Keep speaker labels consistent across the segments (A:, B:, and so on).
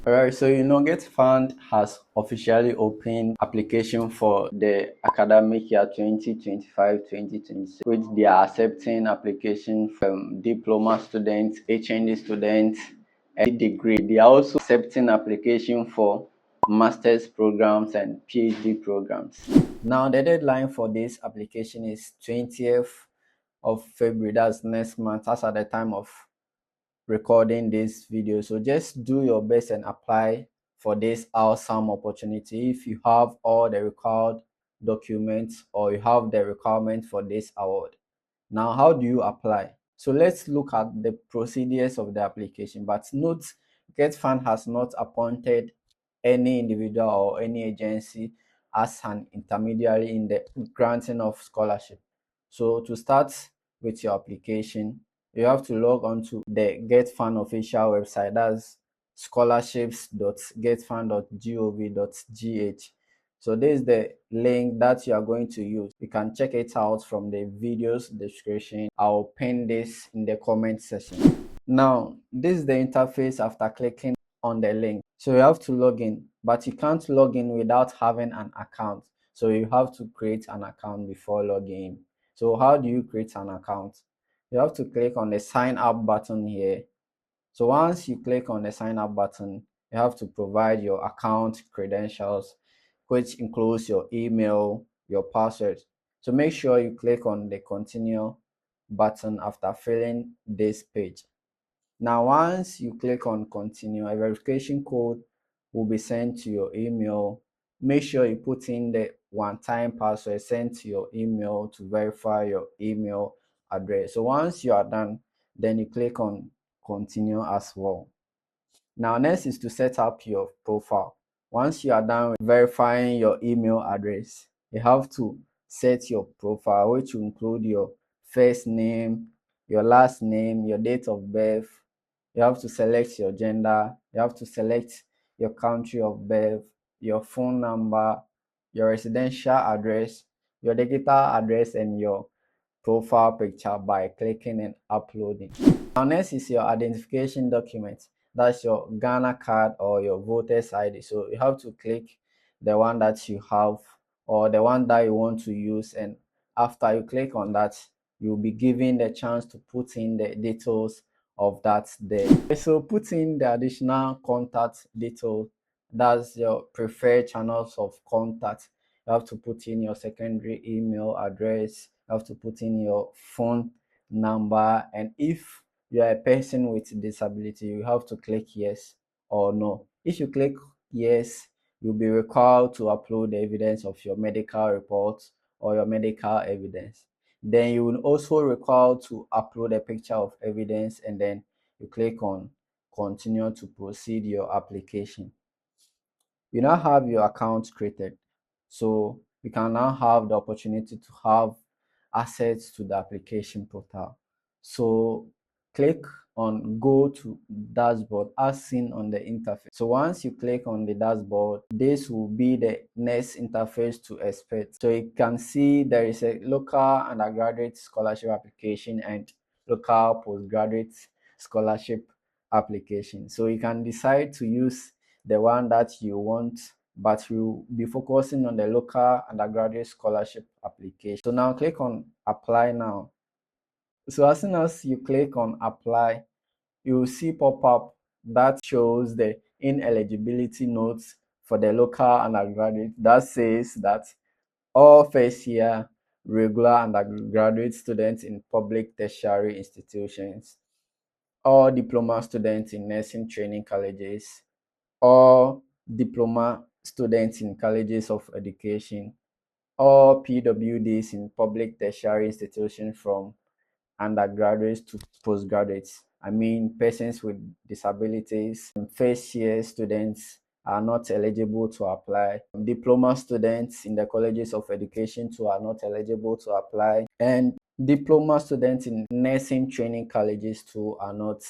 A: Alright, so GETFund has officially opened application for the academic year 2025-2026, which they are accepting application from diploma students, HND students, and degree. They are also accepting application for master's programs and PhD programs. Now, the deadline for this application is 20th of February. That's next month. That's at the time of recording this video. So just do your best and apply for this awesome opportunity if you have all the required documents or you have the requirement for this award. Now, how do you apply? So let's look at the procedures of the application. But note, GETFund has not appointed any individual or any agency as an intermediary in the granting of scholarship. So to start with your application, you have to log on to the GETFund official website. That's scholarships.getfund.gov.gh. So this is the link that you are going to use. You can check it out from the video's description. I'll pin this in the comment section. Now, this is the interface after clicking on the link. So you have to log in, but you can't log in without having an account. So you have to create an account before logging in. So how do you create an account? You have to click on the sign up button here. So once you click on the sign up button, you have to provide your account credentials, which includes your email, your password. So make sure you click on the continue button after filling this page. Now, once you click on continue, a verification code will be sent to your email. Make sure you put in the one-time password sent to your email to verify your email address. So once you are done, then you click on continue as well. Now, next is to set up your profile. Once you are done with verifying your email address, you have to set your profile, which will include your first name, your last name, your date of birth. You have to select your gender. You have to select your country of birth, your phone number, your residential address, your digital address, and your profile picture by clicking and uploading. Now, next is your identification document. That's your Ghana card or your voter's ID. So you have to click the one that you have or the one that you want to use, and after you click on that, you'll be given the chance to put in the details of that there. So put in the additional contact details. That's your preferred channels of contact. You have to put in your secondary email address. You have to put in your phone number, and if you are a person with disability, you have to click yes or no. If you click yes, you'll be required to upload the evidence of your medical report or your medical evidence. Then you will also require to upload a picture of evidence, and then you click on continue to proceed your application. You now have your account created, so you can now have the opportunity to have access to the application portal. So click on go to dashboard as seen on the interface. So once you click on the dashboard, this will be the next interface to expect. So you can see there is a local undergraduate scholarship application and local postgraduate scholarship application. So you can decide to use the one that you want, but we'll be focusing on the local undergraduate scholarship application. So now click on apply now. So as soon as you click on apply, you will see pop up that shows the ineligibility notes for the local undergraduate that says that all first year regular undergraduate students in public tertiary institutions, all diploma students in nursing training colleges, all diploma students in colleges of education, all PWDs in public tertiary institutions from undergraduates to postgraduates. I mean, persons with disabilities, first year students are not eligible to apply. Diploma students in the colleges of education too are not eligible to apply. And diploma students in nursing training colleges too are not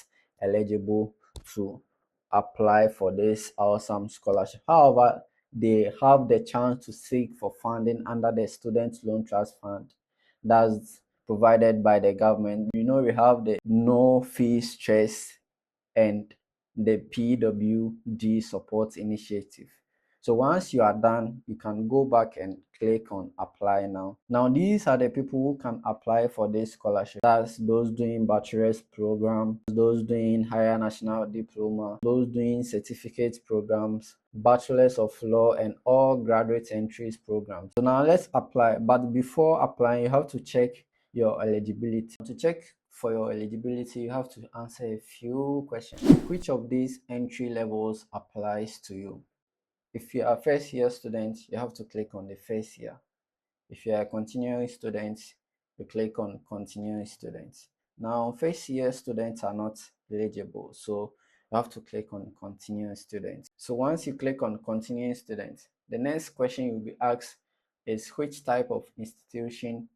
A: eligible to apply for this awesome scholarship. However, they have the chance to seek for funding under the Student Loan Trust Fund. That's provided by the government. We have the no fee stress and the PWD support initiative. So once you are done, you can go back and click on apply now. Now these are the people who can apply for this scholarship. That's those doing bachelor's program, those doing higher national diploma, those doing certificate programs, bachelor's of law, and all graduate entries programs. So now let's apply. But before applying, you have to check your eligibility. To check for your eligibility, you have to answer a few questions. Which of these entry levels applies to you? If you are a first year student, you have to click on the first year. If you are a continuing student, you click on continuing students. Now, first year students are not eligible, so you have to click on continuing students. So once you click on continuing students, the next question you'll be asked is which type of institution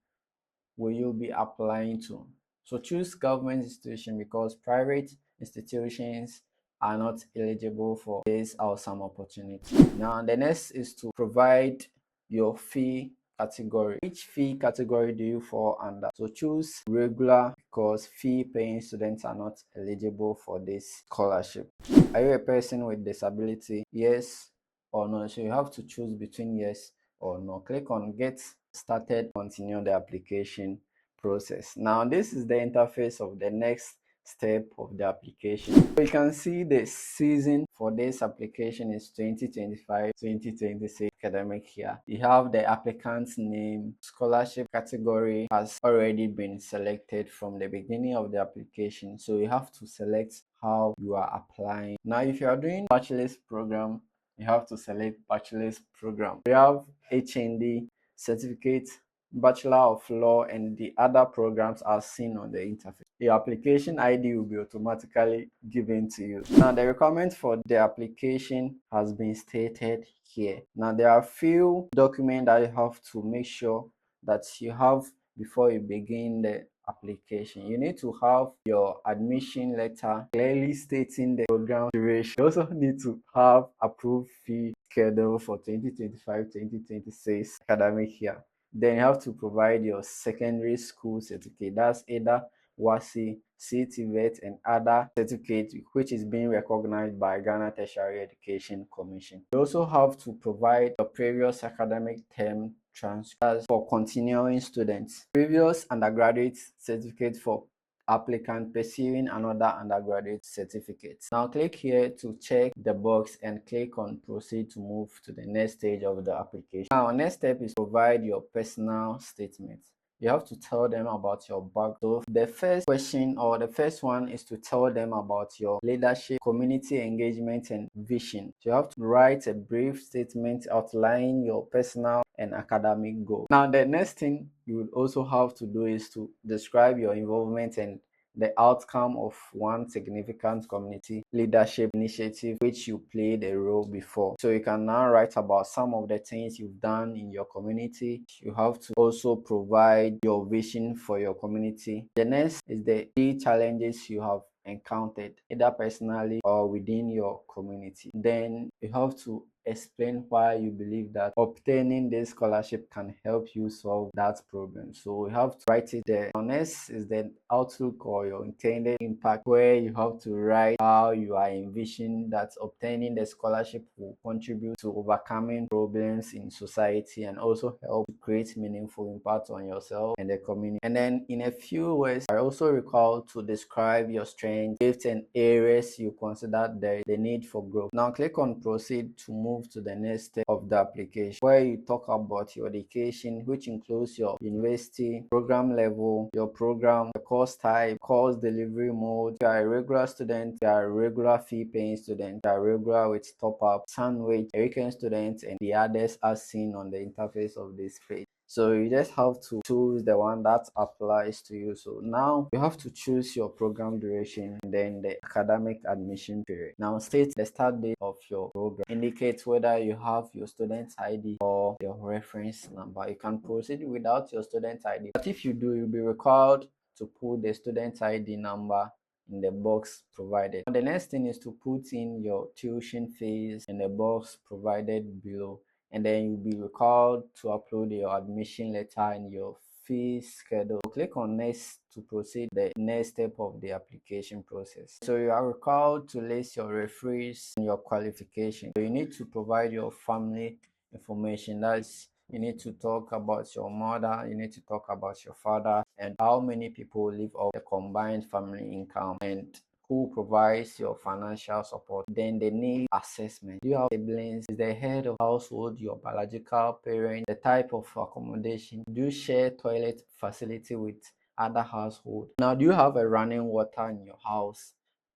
A: will you be applying to? So choose government institution because private institutions are not eligible for this or some opportunity. Now the next is to provide your fee category. Which fee category do you fall under? So choose regular because fee paying students are not eligible for this scholarship. Are you a person with disability? Yes or no? So you have to choose between yes or no. Click on get started, continue the application process. Now this is the interface of the next step of the application. So you can see the season for this application is 2025-2026 academic year. You have the applicant's name, scholarship category has already been selected from the beginning of the application, so you have to select how you are applying. Now if you are doing bachelor's program, you have to select bachelor's program. We have HND, certificate, Bachelor of Law, and the other programs are seen on the interface. Your application ID will be automatically given to you. Now the requirement for the application has been stated here. Now there are a few documents that you have to make sure that you have before you begin the application. You need to have your admission letter clearly stating the program duration. You also need to have approved fee schedule for 2025-2026 academic year. Then you have to provide your secondary school certificate. That's either WASI, CTVET, and other certificate which is being recognized by Ghana Tertiary Education Commission. You also have to provide your previous academic term transcripts for continuing students, previous undergraduate certificate for applicant pursuing another undergraduate certificate. Now click here to check the box and click on proceed to move to the next stage of the application. Now next step is provide your personal statement. You have to tell them about your background. So the first question or the first one is to tell them about your leadership, community engagement, and vision. So you have to write a brief statement outlining your personal and academic goals. Now the next thing you will also have to do is to describe your involvement and the outcome of one significant community leadership initiative which you played a role before. So you can now write about some of the things you've done in your community. You have to also provide your vision for your community. The next is the key challenges you have encountered either personally or within your community. Then you have to explain why you believe that obtaining this scholarship can help you solve that problem. So you have to write it there. Next is the outlook or your intended impact, where you have to write how you are envisioning that obtaining the scholarship will contribute to overcoming problems in society and also help to create meaningful impact on yourself and the community. And then in a few words, I also recall to describe your strengths, gifts, and areas you consider the need for growth. Now click on proceed to move to the next step of the application, where you talk about your education, which includes your university, program level, your program, the course type, course delivery mode. If you are a regular student, you are a regular fee paying student, you are regular with top up, sandwich, a weekend student, and the others are seen on the interface of this page. So you just have to choose the one that applies to you. So now you have to choose your program duration and then the academic admission period. Now state the start date of your program. Indicate whether you have your student ID or your reference number. You can proceed without your student ID, but if you do, you'll be required to put the student ID number in the box provided. The next thing is to put in your tuition fees in the box provided below, and then you'll be required to upload your admission letter and your fee schedule. Click on next to proceed the next step of the application process. So you are required to list your referees and your qualification. So you need to provide your family information. That's, you need to talk about your mother, you need to talk about your father, and how many people live off the combined family income, and who provides your financial support. Then the need assessment. Do you have siblings? Is the head of household your biological parent? The type of accommodation. Do you share toilet facility with other household? Now, do you have a running water in your house?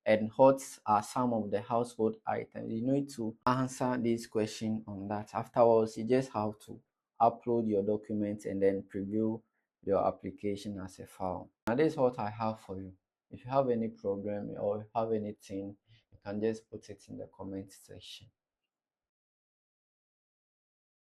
A: And what are some of the household items? You need to answer this question on that. Afterwards, you just have to upload your documents and then preview your application as a file. Now, this is what I have for you. If you have any problem or have anything, you can just put it in the comment section.